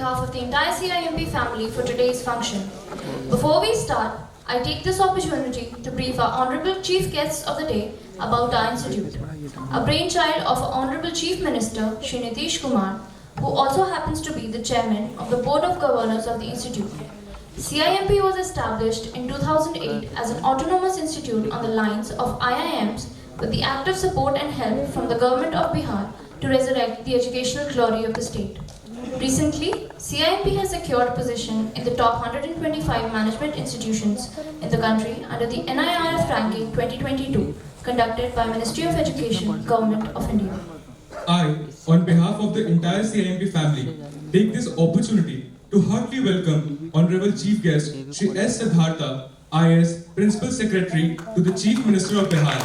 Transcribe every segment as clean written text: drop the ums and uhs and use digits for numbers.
behalf of the entire CIMP family for today's function. Before we start, I take this opportunity to brief our Honorable Chief Guests of the day about our institute. A brainchild of our Honorable Chief Minister, Shri Nitish Kumar, who also happens to be the Chairman of the Board of Governors of the Institute. CIMP was established in 2008 as an autonomous institute on the lines of IIMs with the active support and help from the Government of Bihar to resurrect the educational glory of the state. Recently, CIMP has secured a position in the top 125 management institutions in the country under the NIRF ranking 2022 conducted by Ministry of Education, Government of India. I, on behalf of the entire CIMP family, take this opportunity to heartily welcome Honorable Chief Guest Shri S. Siddhartha, IS Principal Secretary to the Chief Minister of Bihar.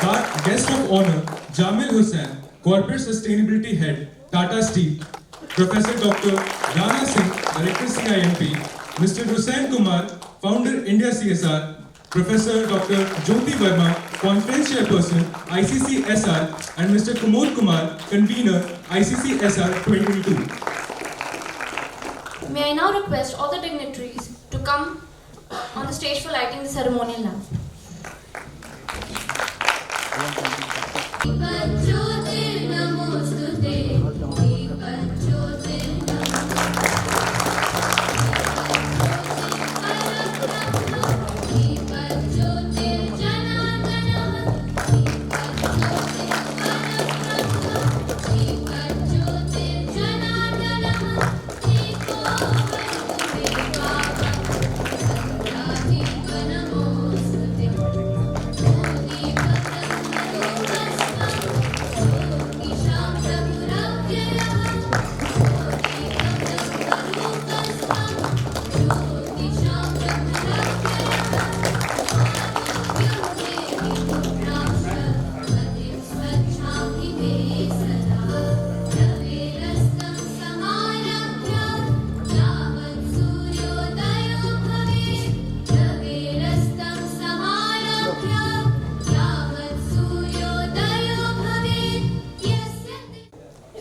Our guest of honor, Jamil Hussain, Corporate Sustainability Head, Tata Steel, Professor Dr. Rana Singh, Director CIMP, Mr. Hussain Kumar, Founder India CSR, Professor Dr. Jyoti Verma, Conference Chairperson, ICCSR, and Mr. Kumar Kumar, Convener, ICCSR 2022. May I now request all the dignitaries to come on the stage for lighting the ceremonial lamp.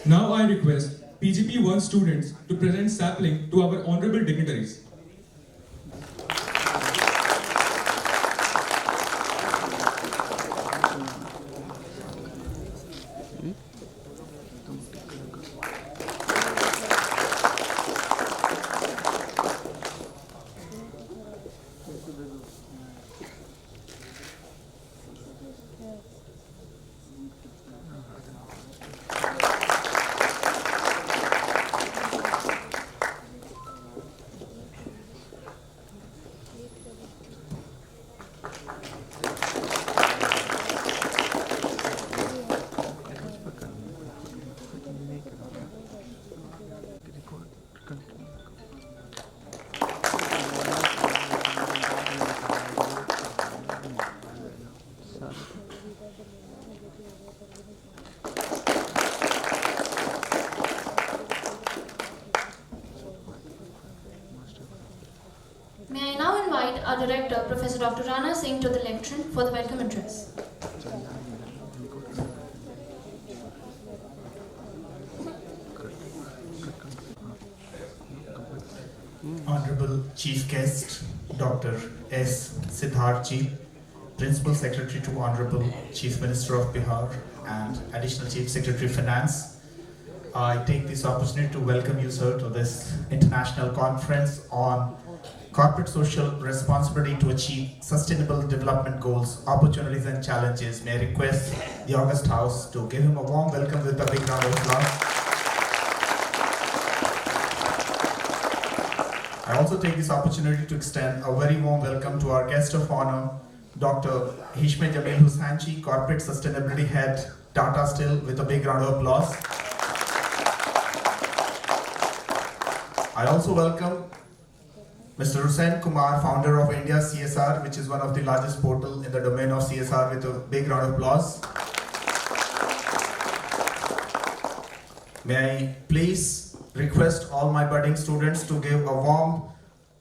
Now I request PGP1 students to present sapling to our honorable dignitaries. May I now invite our Director, Professor Dr. Rana Singh, to the lectern for the welcome address. Honorable Chief Guest, Dr. S. Siddhartha, Principal Secretary to Honorable Chief Minister of Bihar and Additional Chief Secretary Finance, I take this opportunity to welcome you, sir, to this international conference on corporate social responsibility to achieve sustainable development goals, opportunities and challenges. May I request the August House to give him a warm welcome with a big round of applause. I also take this opportunity to extend a very warm welcome to our guest of honor, Dr. Hishme Jamil Hussainji, Corporate Sustainability Head, Tata Steel, with a big round of applause. I also welcome Mr. Hussain Kumar, founder of India CSR, which is one of the largest portal in the domain of CSR, with a big round of applause. May I please request all my budding students to give a warm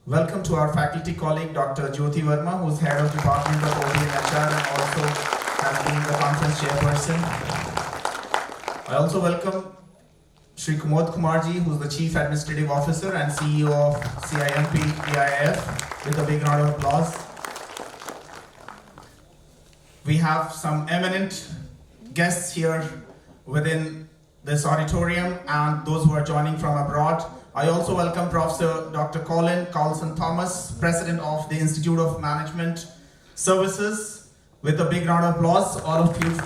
welcome to our faculty colleague, Dr. Jyoti Verma, who is head of Department of OD and HR and also has been the conference chairperson. I also welcome Shri Kumod Kumarji, who's the Chief Administrative Officer and CEO of CIMP EIF, with a big round of applause. We have some eminent guests here within this auditorium and those who are joining from abroad. I also welcome Professor Dr. Colin Carlson Thomas, President of the Institute of Management Services, with a big round of applause, all of you.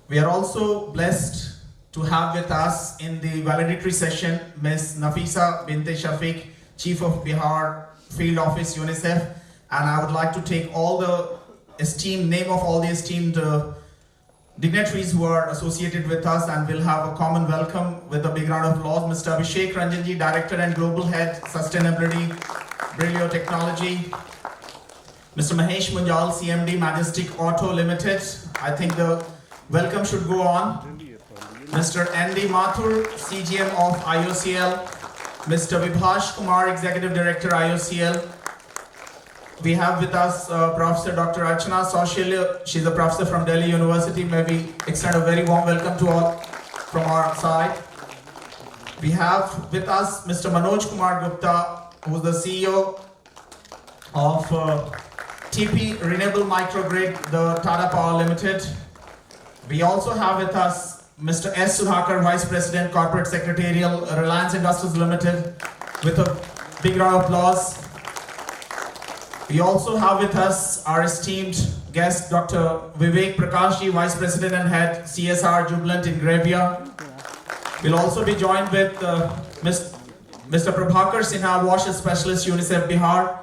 We are also blessed to have with us in the valedictory session Ms. Nafisa Binte Shafiq, Chief of Bihar Field Office UNICEF, and I would like to take all the name of all the esteemed dignitaries who are associated with us, and we'll have a common welcome with a big round of applause. Mr. Abhishek Ranjanji, Director and Global Head, Sustainability, Brilio Technology. Mr. Mahesh Munjal, CMD, Majestic Auto Limited. I think the welcome should go on. Mr. N.D. Mathur, CGM of IOCL. Mr. Vibhash Kumar, Executive Director, IOCL. We have with us Professor Dr. Archana Saushilya. She's a professor from Delhi University. May we extend a very warm welcome to all from our side. We have with us Mr. Manoj Kumar Gupta, who's the CEO of TP Renewable Microgrid, the Tata Power Limited. We also have with us Mr. S. Sudhakar, Vice President, Corporate Secretarial, Reliance Industries Limited, with a big round of applause. We also have with us our esteemed guest, Dr. Vivek Prakashji, Vice President and Head, CSR Jubilant in Gravia. We'll also be joined with Mr. Prabhakar Sinha, Washer Specialist, UNICEF Bihar.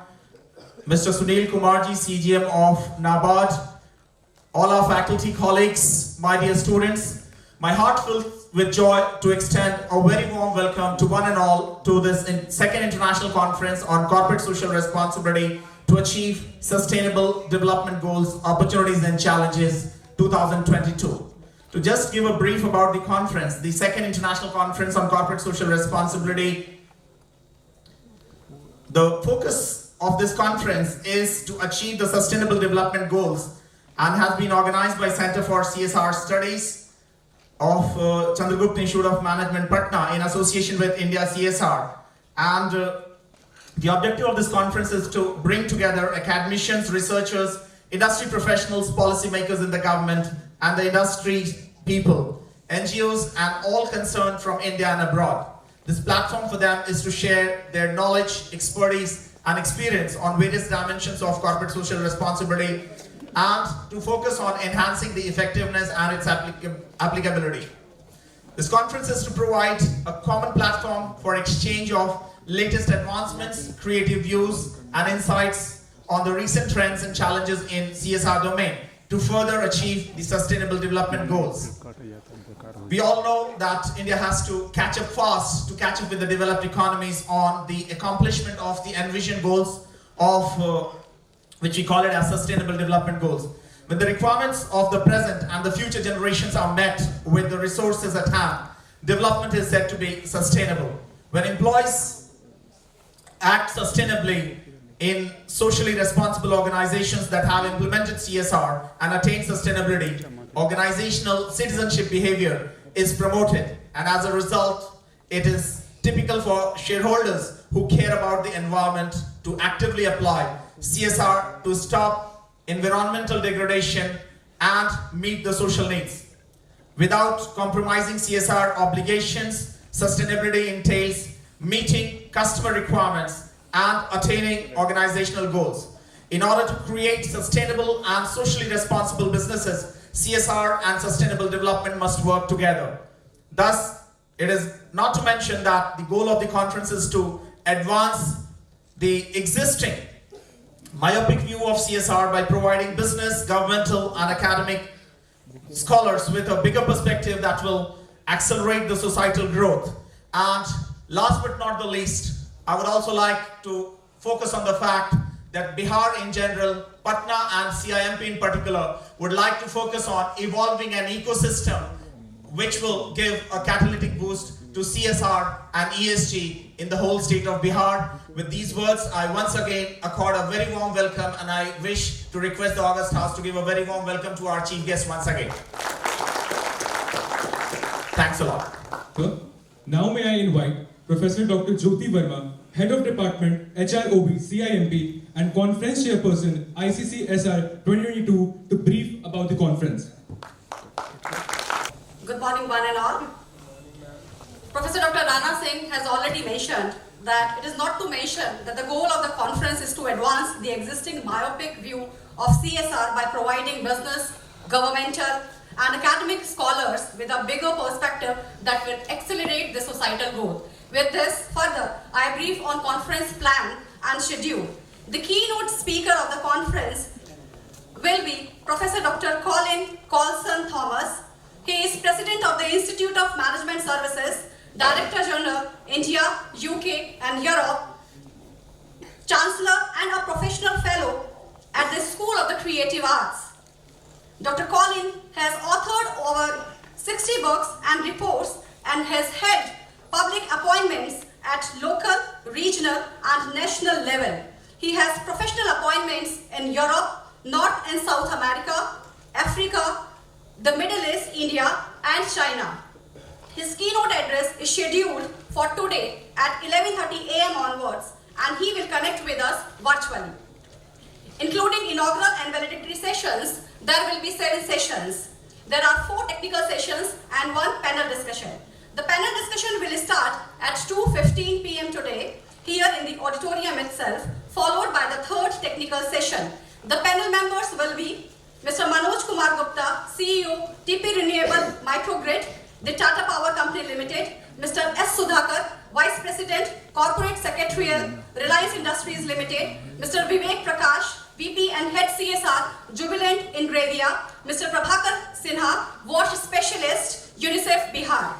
Mr. Sunil Kumarji, CGM of NABARD. All our faculty colleagues, my dear students, my heart filled with joy to extend a very warm welcome to one and all to this second international conference on corporate social responsibility to achieve sustainable development goals, opportunities and challenges 2022. To just give a brief about the conference, the second international conference on corporate social responsibility, the focus of this conference is to achieve the sustainable development goals and has been organized by Center for CSR Studies of Chandragupt Institute of Management, Patna, in association with India CSR. And the objective of this conference is to bring together academicians, researchers, industry professionals, policymakers in the government, and the industry people, NGOs, and all concerned from India and abroad. This platform for them is to share their knowledge, expertise, and experience on various dimensions of corporate social responsibility and to focus on enhancing the effectiveness and its applicability. This conference is to provide a common platform for exchange of latest advancements, creative views, and insights on the recent trends and challenges in CSR domain to further achieve the sustainable development goals. We all know that India has to catch up fast to catch up with the developed economies on the accomplishment of the envisioned goals of which we call it as sustainable development goals. When the requirements of the present and the future generations are met with the resources at hand, development is said to be sustainable. When employees act sustainably in socially responsible organizations that have implemented CSR and attained sustainability, organizational citizenship behavior is promoted, and as a result, it is typical for shareholders who care about the environment to actively apply CSR to stop environmental degradation and meet the social needs. Without compromising CSR obligations, sustainability entails meeting customer requirements and attaining organizational goals. In order to create sustainable and socially responsible businesses, CSR and sustainable development must work together. Thus, it is not to mention that the goal of the conference is to advance the existing myopic view of CSR by providing business, governmental, and academic scholars with a bigger perspective that will accelerate the societal growth. And last but not the least, I would also like to focus on the fact that Bihar in general, Patna and CIMP in particular, would like to focus on evolving an ecosystem which will give a catalytic boost to CSR and ESG in the whole state of Bihar. With these words, I once again accord a very warm welcome, and I wish to request the August House to give a very warm welcome to our chief guest once again. Thanks a lot. So, now may I invite Professor Dr. Jyoti Verma, Head of Department, HROB, CIMP, and Conference Chairperson, ICCSR 2022, to brief about the conference. Good morning, one and all. Professor Dr. Rana Singh has already mentioned that it is not to mention that the goal of the conference is to advance the existing myopic view of CSR by providing business, governmental, and academic scholars with a bigger perspective that will accelerate the societal growth. With this, further, I brief on conference plan and schedule. The keynote speaker of the conference will be Professor Dr. Colin Colson Thomas. He is President of the Institute of Management Services, Director General, India, UK and Europe, Chancellor and a Professional Fellow at the School of the Creative Arts. Dr. Colin has authored over 60 books and reports and has held public appointments at local, regional and national level. He has professional appointments in Europe, North and South America, Africa, the Middle East, India and China. His keynote address is scheduled for today at 11:30 a.m. onwards, and he will connect with us virtually. Including inaugural and valedictory sessions, there will be 7 sessions. There are 4 technical sessions and 1 panel discussion. The panel discussion will start at 2:15 p.m. today here in the auditorium itself, followed by the 3rd technical session. The panel members will be Mr. Manoj Kumar Gupta, CEO, TP Renewable Microgrid, the Tata Power Company Limited, Mr. S. Sudhakar, Vice President, Corporate Secretarial, Reliance Industries Limited, Mr. Vivek Prakash, VP and Head CSR, Jubilant Ingravia, Mr. Prabhakar Sinha, Wash Specialist, UNICEF Bihar.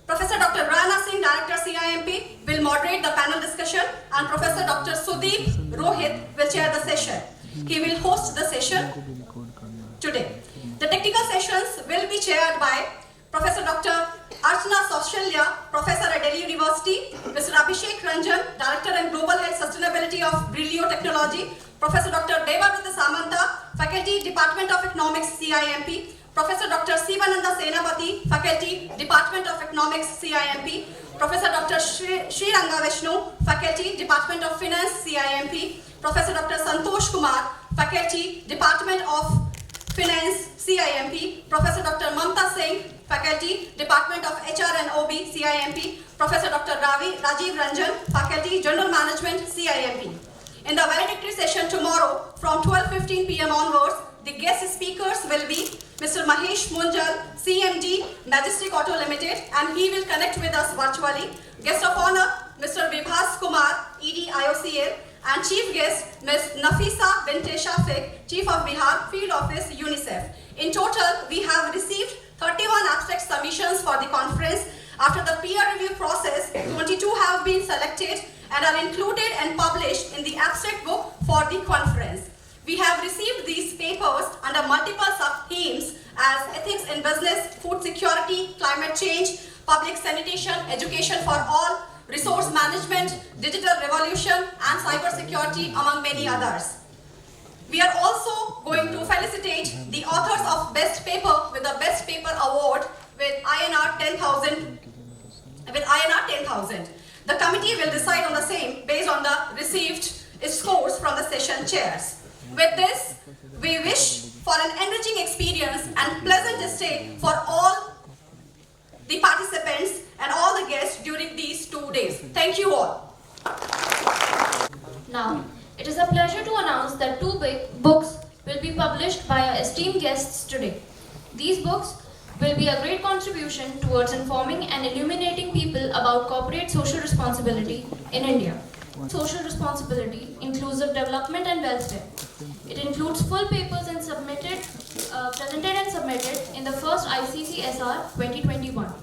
Professor Dr. Rana Singh, Director CIMP, will moderate the panel discussion, and Professor Dr. Sudeep Rohit will chair the session. He will host the session today. The technical sessions will be chaired by Professor Dr. Archana Saushalya, Professor at Delhi University, Mr. Abhishek Ranjan, Director and Global Health Sustainability of Brilio Technology, Professor Dr. Devabrata Samanta, Faculty, Department of Economics, CIMP, Professor Dr. Sivananda Senapati, Faculty, Department of Economics, CIMP, Professor Dr. Sri Ranga Vishnu, Faculty, Department of Finance, CIMP, Professor Dr. Santosh Kumar, Faculty, Department of Finance, CIMP, Professor Dr. Mamta Singh, Faculty, Department of HR and OB, CIMP, Professor Dr. Rajiv Ranjan, Faculty, General Management, CIMP. In the valedictory session tomorrow from 12:15 p.m. onwards, the guest speakers will be Mr. Mahesh Munjal, CMD, Majestic Auto Limited, and he will connect with us virtually. Guest of honor, Mr. Vibhas Kumar, ED IOCL, and chief guest, Ms. Nafisa Binte Shafiq, Chief of Bihar, Field Office, UNICEF. In total, we have received 31 abstract submissions for the conference. After the peer review process, 22 have been selected and are included and published in the abstract book for the conference. We have received these papers under multiple sub-themes as ethics in business, food security, climate change, public sanitation, education for all, resource management, digital revolution, and cybersecurity, among many others. We are also going to felicitate the authors of Best Paper with the Best Paper Award with INR 10,000. The committee will decide on the same based on the received scores from the session chairs. With this, we wish for an enriching experience and pleasant stay for all the participants and all the guests during these 2 days. Thank you all. Now, it is a pleasure to announce that 2 books will be published by our esteemed guests today. These books will be a great contribution towards informing and illuminating people about corporate social responsibility in India. Social responsibility, inclusive development and welfare. It includes full papers and presented and submitted in the first Iccsr 2021.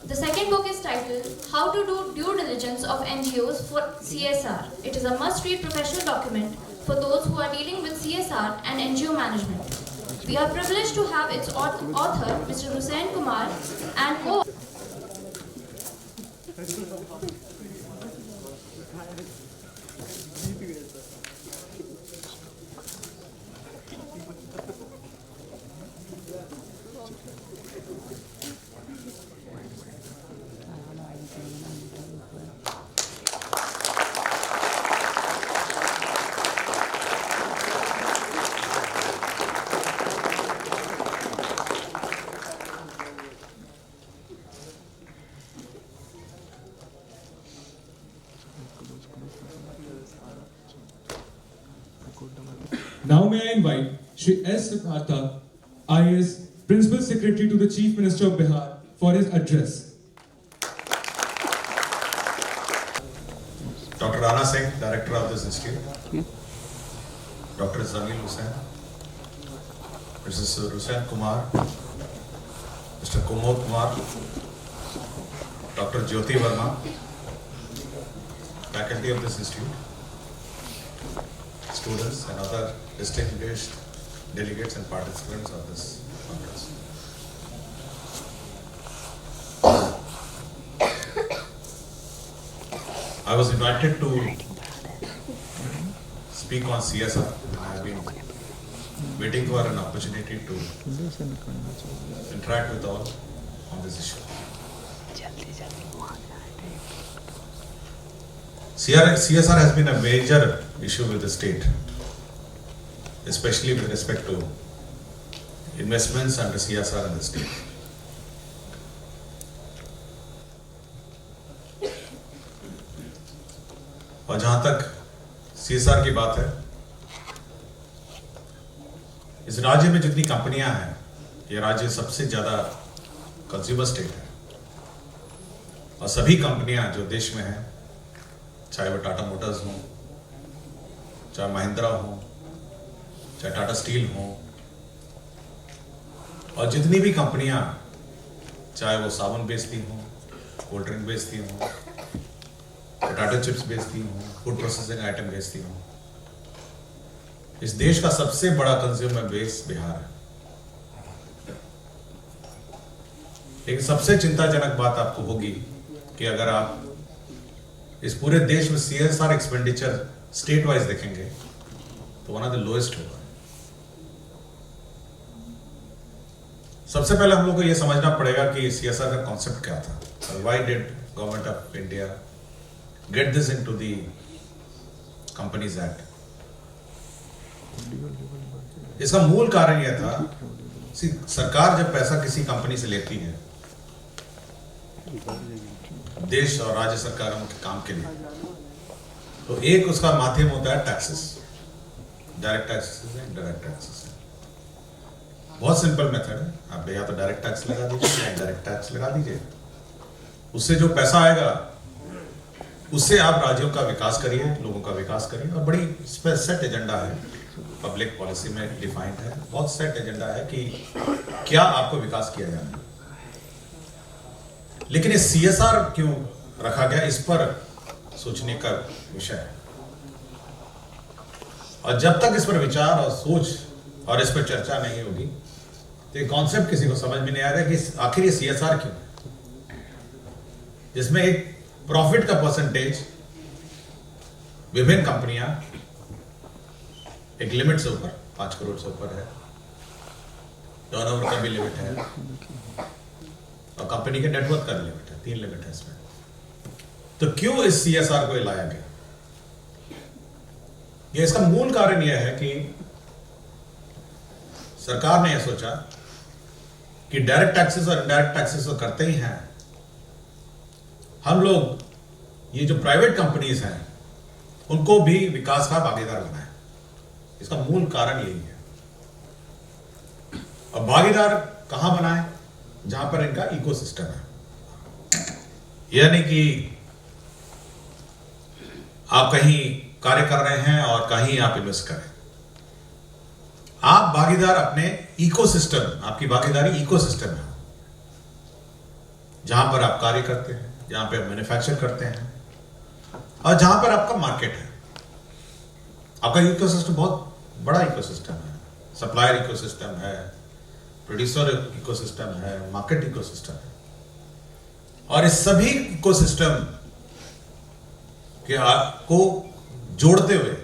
The second book is titled How to Do Due Diligence of NGOs for CSR. It is a must-read professional document for those who are dealing with CSR and NGO management. We are privileged to have its author, Mr. Hussain Kumar, and co-author. Now may I invite Shri S. Siddhartha, IAS, Principal Secretary to the Chief Minister of Bihar, for his address. Dr. Rana Singh, Director of this institute, Dr. Jamil Hussain, Mrs. Hussain Kumar, Mr. Kumod Kumar, Dr. Jyoti Verma, faculty of this institute, students and other distinguished delegates and participants of this conference. I was invited to speak on CSR. I have been waiting for an opportunity to interact with all on this issue. CSR has been a major issue with the state, especially with respect to investments under CSR in the state. और जहां तक CSR की बात है, इस राज्य में जितनी कंपनियां हैं, ये राज्य सबसे ज्यादा कंज्यूमर स्टेट है और सभी कंपनियां जो देश में हैं, चाहे वो टाटा मोटर्स हो, चाहे महिंद्रा हो, चाहे टाटा स्टील हो, और जितनी भी कंपनियां, चाहे वो साबुन बेचती हो, कोल्ड ड्रिंक बेचती हो, पोटैटो चिप्स बेचती हो, फूड प्रोसेसिंग आइटम बेचती हो, इस देश का सबसे बड़ा कंज्यूमर बेस बिहार है। लेकिन सबसे चिंताजनक बात आपको होगी कि अगर आप इस पूरे देश में CSR एक्सपेंडिचर स्टेट वाइज देखेंगे तो वन ऑफ द लोएस्ट होगा। सबसे पहले हम लोग को यह समझना पड़ेगा कि CSR का कॉन्सेप्ट क्या था। Why did government of India get this into the companies act? इसका मूल कारण यह था, सरकार जब पैसा किसी कंपनी से लेती है देश और राज्य सरकारों के काम के लिए, तो एक उसका माध्यम होता है टैक्सेस, डायरेक्ट टैक्सेस है, इनडायरेक्ट टैक्सेस है। बहुत सिंपल मेथड है, आप या तो डायरेक्ट टैक्स लगा दीजिए या इनडायरेक्ट टैक्स लगा दीजिए। उससे जो पैसा आएगा उससे आप राज्यों का विकास करिए, लोगों का विकास करिए, और बड़ी सेट एजेंडा है, पब्लिक पॉलिसी में डिफाइंड है, बहुत सेट एजेंडा है कि क्या आपको विकास किया जाना है। लेकिन ये CSR क्यों रखा गया, इस पर सोचने का विषय है। और जब तक इस पर विचार और सोच और इस पर चर्चा नहीं होगी तो ये कॉन्सेप्ट किसी को समझ में नहीं आएगा कि आखिर ये CSR क्यों, जिसमें एक प्रॉफिट का परसेंटेज विभिन्न कंपनियां एक लिमिट से ऊपर 5 करोड़ से ऊपर है, टर्नओवर का भी लिमिट है और कंपनी के नेटवर्क का भी लिमिट है, 3 लिमिट है इसमें। तो क्यों इस CSR को लाया गया? ये इसका मूल कारण यह है कि सरकार ने यह सोचा कि डायरेक्ट टैक्सेस और इनडायरेक्ट टैक्सेस तो करते ही हैं, हम लोग ये जो प्राइवेट कंपनीज हैं उनको भी विकास का भागीदार बनाएं। इसका मूल कारण यही है। और भागीदार कहां बनाएं? जहां पर इनका इकोसिस्टम है, यानी कि आप कहीं कार्य कर रहे हैं और कहीं आप इन्वेस्ट करें। आप भागीदार अपने इकोसिस्टम, आपकी भागीदारी इकोसिस्टम है, जहां पर आप कार्य करते हैं, जहां पर आप मैन्युफैक्चर करते हैं और जहां पर आपका मार्केट है। आपका इकोसिस्टम बहुत बड़ा इकोसिस्टम है, सप्लायर इकोसिस्टम है, प्रोड्यूसर इकोसिस्टम है, मार्केट इकोसिस्टम है, और इस सभी इकोसिस्टम के आपको जोड़ते हुए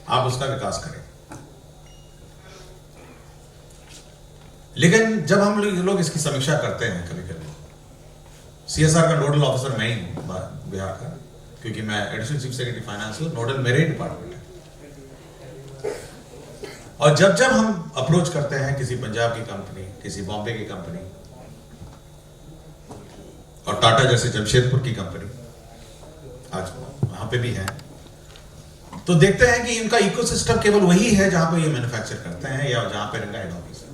आप उसका विकास करें। लेकिन जब हम लोग इसकी समीक्षा करते हैं, कभी कभी CSR का नोडल ऑफिसर मैं ही हूं बिहार का, क्योंकि मैं एडिशनल चीफ सेक्रेटरी फाइनेंस हूं, नोडल मेरे ही डिपार्टमेंट है। और जब हम अप्रोच करते हैं किसी पंजाब की कंपनी, किसी बॉम्बे की कंपनी और टाटा जैसे जमशेदपुर की कंपनी आज वहां पे भी है, तो देखते हैं कि इनका इकोसिस्टम केवल वही है जहां पर ये मैन्युफैक्चर करते हैं या जहां पर इनका हेड ऑफिस है।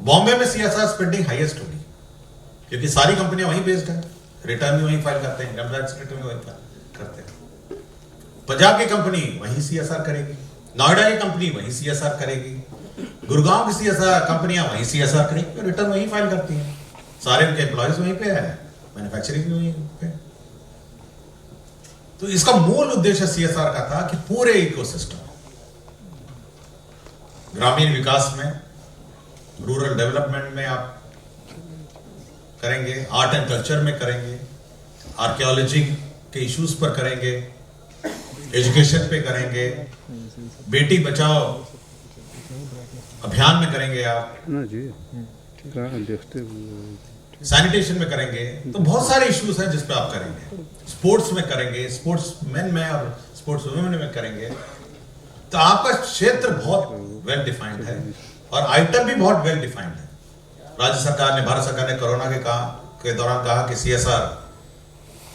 बॉम्बे में CSR स्पेंडिंग हाईएस्ट होगी क्योंकि सारी कंपनियां वहीं बेस्ड है, रिटर्न भी वहीं फाइल करते हैं, इनकम टैक्स रिटर्न भी वहीं फाइल करते हैं। पंजाब की कंपनी वहीं CSR करेगी, नोएडा की कंपनी वहीं CSR करेगी, गुड़गांव की CSR कंपनियां वहीं CSR करेगी, रिटर्न वहीं फाइल करती हैं, सारे उनके एम्प्लॉयज वहीं पे है, मैन्युफैक्चरिंग भी वहीं पे। तो इसका मूल उद्देश्य CSR का था कि पूरे इकोसिस्टम, ग्रामीण विकास में, रूरल डेवलपमेंट में आप करेंगे, आर्ट एंड कल्चर में करेंगे, आर्कियोलॉजी के इश्यूज पर करेंगे, एजुकेशन पे करेंगे, बेटी बचाओ अभियान में करेंगे आप, सैनिटेशन में करेंगे। तो बहुत सारे इश्यूज हैं जिस पे आप करेंगे, स्पोर्ट्स में करेंगे, स्पोर्ट्स मैन में और स्पोर्ट्स वुमेन में करेंगे। तो आपका क्षेत्र बहुत वेल डिफाइंड है और आइटम भी बहुत वेल डिफाइंड है। राज्य सरकार ने, भारत सरकार ने कोरोना के दौरान कहा कि CSR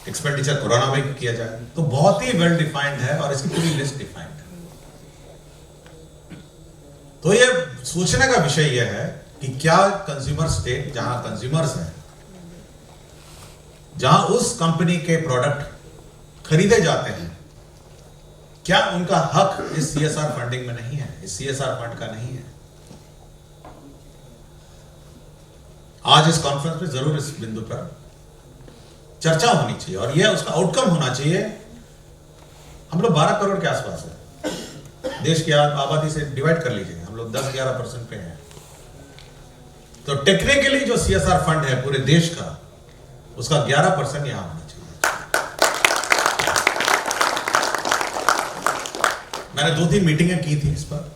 एक्सपेंडिचर कोरोना में किया जाए, तो बहुत ही वेल डिफाइंड है और इसकी पूरी लिस्ट डिफाइंड है। तो ये सोचने का विषय यह है कि क्या कंज्यूमर स्टेट, जहां कंज्यूमर्स हैं, जहां उस कंपनी के प्रोडक्ट खरीदे जाते हैं, क्या उनका हक इस CSR फंडिंग में नहीं है, इस CSR फंड का नहीं है। आज इस कॉन्फ्रेंस में जरूर इस बिंदु पर चर्चा होनी चाहिए और यह उसका आउटकम होना चाहिए। हम लोग 12 करोड़ के आसपास है, देश की आबादी से डिवाइड कर लीजिए, हम लोग 10-11% पे हैं। तो टेक्निकली जो CSR फंड है पूरे देश का, उसका 11% यहां होना चाहिए। मैंने 2-3 मीटिंगें की थी इस पर,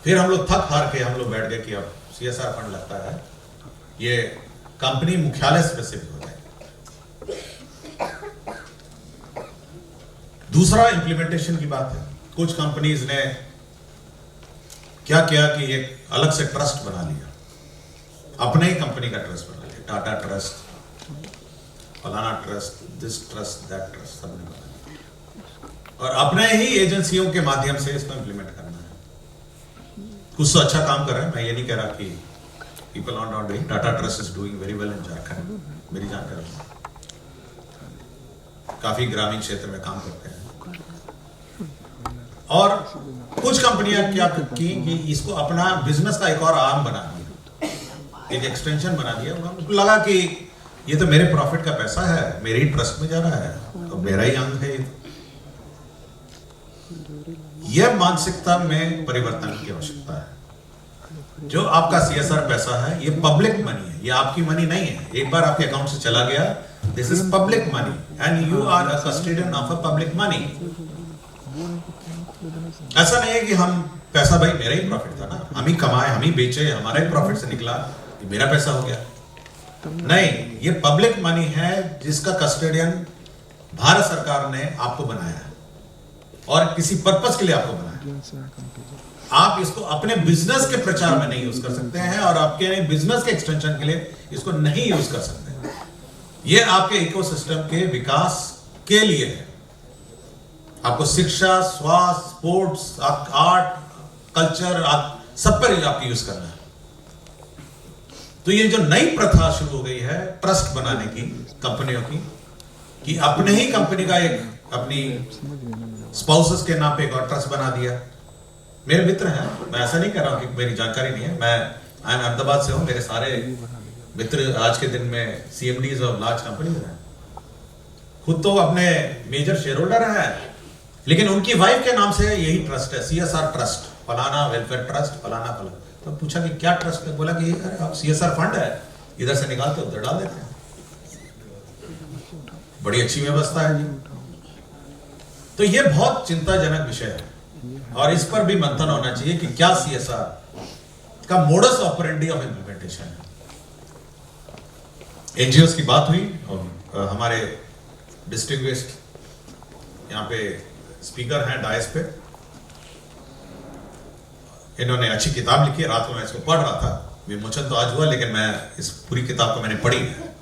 फिर हम लोग थक हार के हम लोग बैठ गए कि अब CSR फंड लगता है ये कंपनी मुख्यालय स्पेसिफिक हो जाए। दूसरा इंप्लीमेंटेशन की बात है। कुछ कंपनीज ने क्या किया कि एक अलग से ट्रस्ट बना लिया, अपने ही कंपनी का ट्रस्ट बना लिया, टाटा ट्रस्ट, फलाना trust, this trust, that trust, सबने बना लिया और अपने ही एजेंसियों के माध्यम से इसको इंप्लीमेंट करना है। कुछ तो अच्छा काम कर रहे हैं, मैं ये नहीं कह रहा कि people are not doing, Tata trust is doing very well in Jharkhand, मेरी जानकारी काफी ग्रामीण क्षेत्र में काम करते हैं। और कुछ कंपनियां क्या की कि इसको अपना बिजनेस का एक और आर्म बना दिया, एक एक्सटेंशन बना दिया। उनको लगा कि ये तो मेरे प्रॉफिट का पैसा है, मेरे ही ट्रस्ट में जा रहा है, तो मेरा ही अंग है। यह मानसिकता में परिवर्तन की आवश्यकता है। जो आपका CSR पैसा है, ये पब्लिक मनी है, ये आपकी मनी नहीं है। एक बार आपके अकाउंट से चला गया, this is public money and you are a custodian of a public money. ऐसा नहीं है कि हम पैसा, भाई मेरा ही प्रॉफिट था ना, हम ही कमाए, हम ही बेचे, हमारा ही प्रॉफिट से निकला, ये मेरा पैसा हो गया। नहीं, ये पब्लिक मनी है जिसका कस्टोडियन भारत सरकार ने आपको बनाया है और किसी पर्पस के लिए आपको बनाया। आप इसको अपने बिजनेस के प्रचार में नहीं यूज कर सकते हैं और आपके बिजनेस के एक्सटेंशन के लिए इसको नहीं यूज कर सकते। ये आपके इकोसिस्टम के विकास के लिए है। आपको शिक्षा, स्वास्थ्य, स्पोर्ट्स, आर्ट, कल्चर, सब पर आपको यूज करना है। तो ये जो नई प्रथा शुरू हो गई है ट्रस्ट बनाने की कंपनियों की, कि अपने ही कंपनी का एक, अपनी स्पाउसेस के नाम पे एक और ट्रस्ट बना दिया। मेरे मित्र हैं, मैं ऐसा नहीं कह रहा हूं कि मेरी जानकारी नहीं है, मैं अहमदाबाद से हूं, मेरे सारे मित्र आज के दिन में CMDs ऑफ लार्ज कंपनीज हैं, खुद तो अपने मेजर शेयर होल्डर हैं, लेकिन उनकी वाइफ के नाम से यही ट्रस्ट है, CSR ट्रस्ट, फलाना वेलफेयर ट्रस्ट, फलाना फलाना। तो पूछा कि क्या ट्रस्ट है, बोला कि अरे आप CSR फंड है, इधर से निकालते उधर डाल देते हैं, बड़ी अच्छी व्यवस्था है जी। तो ये बहुत चिंताजनक विषय है और इस पर भी मंथन होना चाहिए कि क्या CSR का मोडस ऑपरेंडी ऑफ इंप्लीमेंटेशन है। NGOs की बात हुई और हमारे डिस्ट्रिक्ट यहाँ पे स्पीकर हैं डायस पे, इन्होंने अच्छी किताब लिखी है, रात में मैं इसको पढ़ रहा था, विमोचन तो आज हुआ लेकिन मैं इस पूरी किताब को मैंने पढ़ी है।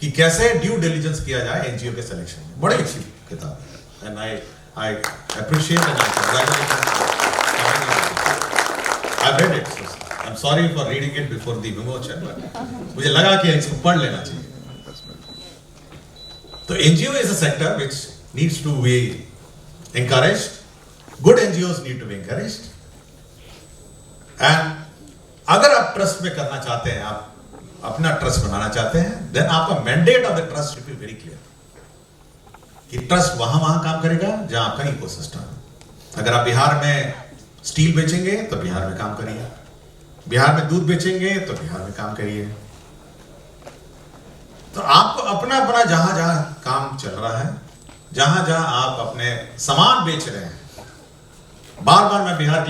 कि कैसे ड्यू डिलिजेंस किया जाए एनजीओ के सिलेक्शन में। बड़ी अच्छी किताब है and I appreciate and I read it. I am sorry for reading it before the विमोचन, बट मुझे लगा कि इसको पढ़ लेना चाहिए। तो NGO is a sector which needs to be encouraged. Good NGOs need to be encouraged. And अगर आप ट्रस्ट में करना चाहते हैं, आप अपना ट्रस्ट बनाना चाहते हैं, then आपका mandate of the trust should be very clear कि ट्रस्ट वहां काम करेगा जहां आपका इकोसिस्टम है। अगर आप बिहार में स्टील बेचेंगे तो बिहार में काम करिए, बिहार में दूध बेचेंगे तो बिहार में काम करिए। तो आपको अपना अपना जहां जहां काम चल रहा है, जहां जहां आप अपने सामान बेच रहे हैं, बार बार मैं बिहार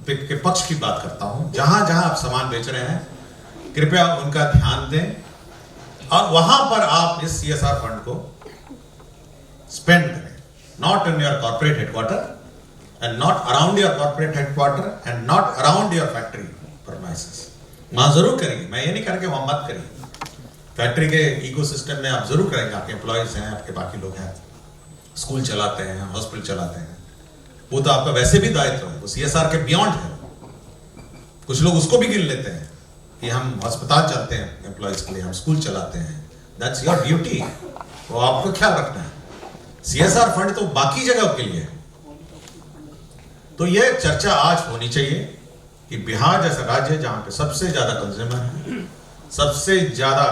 के पक्ष की बात करता हूं, जहां जहां आप सामान बेच रहे हैं कृपया उनका ध्यान दें और वहां पर आप इस CSR फंड को स्पेंड करें, not in your corporate headquarter and not around your corporate headquarter and not around your factory premises. वहां जरूर करेंगे, मैं ये नहीं करके वहां मत करिए। फैक्ट्री के इकोसिस्टम में आप जरूर करेंगे, आपके एम्प्लॉयज हैं, आपके बाकी लोग हैं, स्कूल चलाते हैं, हॉस्पिटल चलाते हैं, वो तो आपका वैसे भी दायित्व है, वो CSR के बियॉन्ड है। कुछ लोग उसको भी गिन लेते हैं कि हम अस्पताल चलते हैं एम्प्लॉयज के लिए, हम स्कूल चलाते हैं, दैट्स योर ड्यूटी, वो आपको ख्याल रखना है। CSR फंड तो बाकी जगह के लिए है। तो ये चर्चा आज होनी चाहिए कि बिहार जैसा राज्य जहां पे सबसे ज्यादा कंज्यूमर है, सबसे ज्यादा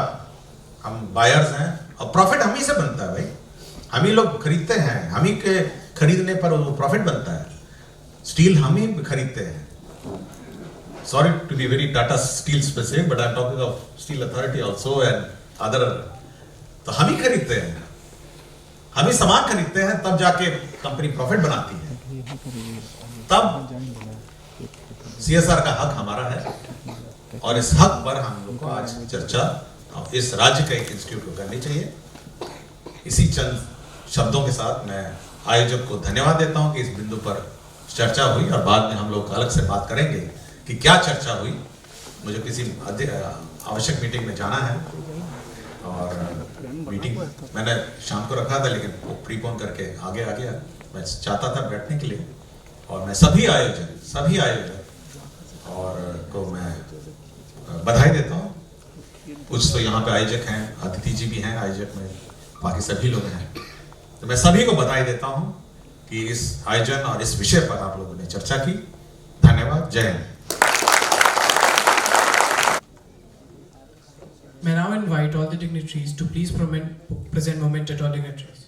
हम बायर्स हैं और प्रॉफिट हम ही से बनता है भाई, हम ही लोग खरीदते हैं, हम ही के खरीदने पर वो प्रॉफिट बनता है। स्टील हम ही खरीदते हैं। Sorry to be very Tata steel specific, but I am talking of steel authority also and other. तो हम ही खरीदते हैं, हम ही सामान खरीदते हैं, तब जाके कंपनी प्रॉफिट बनाती है, तब CSR का हक हमारा है और इस हक पर हम लोग को आज चर्चा इस राज्य के एक इंस्टीट्यूट को करनी चाहिए। इसी चंद शब्दों के साथ मैं आयोजक को धन्यवाद देता हूं कि इस बिंदु पर चर्चा हुई और बाद में हम लोग अलग से बात करेंगे कि क्या चर्चा हुई। मुझे किसी आवश्यक मीटिंग में जाना है और मीटिंग मैंने शाम को रखा था लेकिन वो प्रीपोन करके आगे आ गया। मैं चाहता था बैठने के लिए और मैं सभी आयोजक और को मैं बधाई देता हूँ। कुछ तो यहाँ पे आयोजक हैं, अतिथि जी भी हैं आयोजक में, बाकी सभी लोग हैं, तो मैं सभी को बधाई देता हूं कि इस आयोजन और इस विषय पर आप लोगों ने चर्चा की। धन्यवाद। जय Hind. May now invite all the dignitaries to please present moment at all dignitaries.